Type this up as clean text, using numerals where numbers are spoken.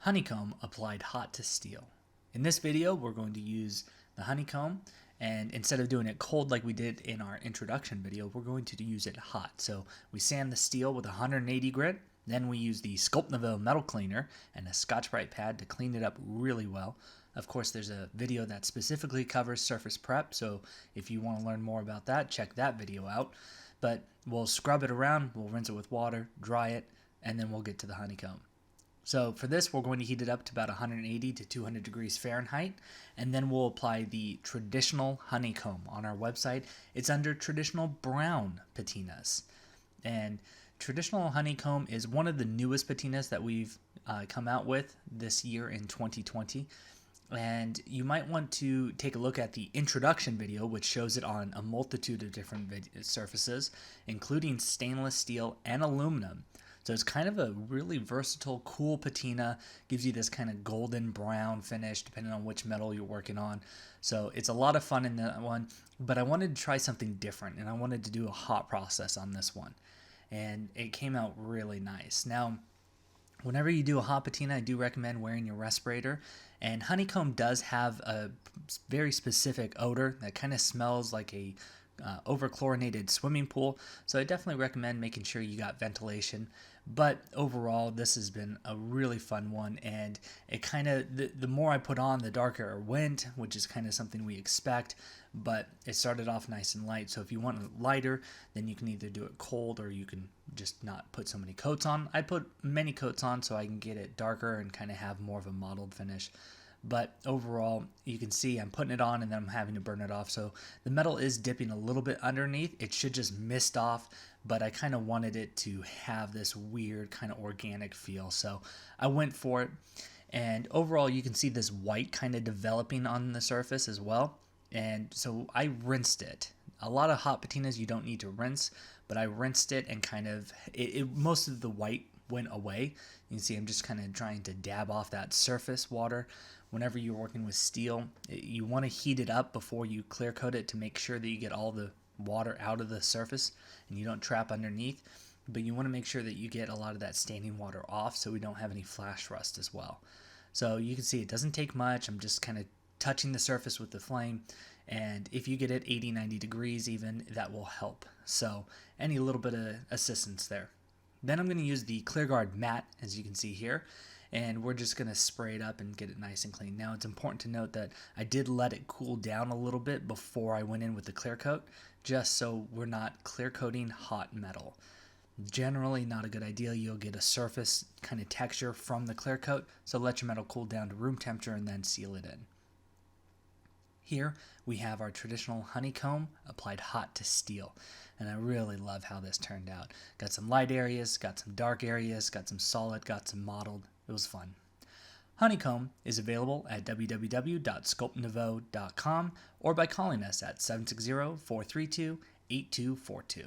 Honeycomb applied hot to steel. In this video, we're going to use the honeycomb, and instead of doing it cold like we did in our introduction video, we're going to use it hot. So we sand the steel with 180 grit, then we use the Sculpt Nouveau metal cleaner and a Scotch-Brite pad to clean it up really well. Of course, there's a video that specifically covers surface prep, so if you want to learn more about that, check that video out. But we'll scrub it around, we'll rinse it with water, dry it, and then we'll get to the honeycomb. So for this, we're going to heat it up to about 180 to 200 degrees Fahrenheit, and then we'll apply the Traditional Honeycomb on our website. It's under Traditional Brown Patinas. And Traditional Honeycomb is one of the newest patinas that we've come out with this year in 2020. And you might want to take a look at the introduction video, which shows it on a multitude of different surfaces, including stainless steel and aluminum. So it's kind of a really versatile, cool patina, gives you this kind of golden brown finish depending on which metal you're working on. So it's a lot of fun in that one, but I wanted to try something different, and I wanted to do a hot process on this one. And it came out really nice. Now, whenever you do a hot patina, I do recommend wearing your respirator. And honeycomb does have a very specific odor that kind of smells like a over-chlorinated swimming pool, so I definitely recommend making sure you got ventilation. But overall, this has been a really fun one, and it kind of, the more I put on, the darker it went, which is kind of something we expect, but it started off nice and light. So if you want it lighter, then you can either do it cold or you can just not put so many coats on. I put many coats on so I can get it darker and kind of have more of a mottled finish. But overall, you can see I'm putting it on and then I'm having to burn it off. So the metal is dipping a little bit underneath. It should just mist off, but I kind of wanted it to have this weird kind of organic feel. So I went for it. And overall, you can see this white kind of developing on the surface as well. And so I rinsed it. A lot of hot patinas you don't need to rinse, but I rinsed it and kind of, most of the white went away. You can see I'm just kind of trying to dab off that surface water. Whenever you're working with steel, you want to heat it up before you clear coat it to make sure that you get all the water out of the surface and you don't trap underneath. But you want to make sure that you get a lot of that standing water off so we don't have any flash rust as well. So you can see it doesn't take much. I'm just kind of touching the surface with the flame, and if you get it 80-90 degrees even, that will help. So any little bit of assistance there. Then I'm going to use the ClearGuard matte, as you can see here, and we're just going to spray it up and get it nice and clean. Now, it's important to note that I did let it cool down a little bit before I went in with the clear coat, just so we're not clear coating hot metal. Generally not a good idea. You'll get a surface kind of texture from the clear coat, so let your metal cool down to room temperature and then seal it in. Here we have our traditional honeycomb applied hot to steel, and I really love how this turned out. Got some light areas, got some dark areas, got some solid, got some mottled. It was fun. Honeycomb is available at www.sculptnouveau.com or by calling us at 760-432-8242.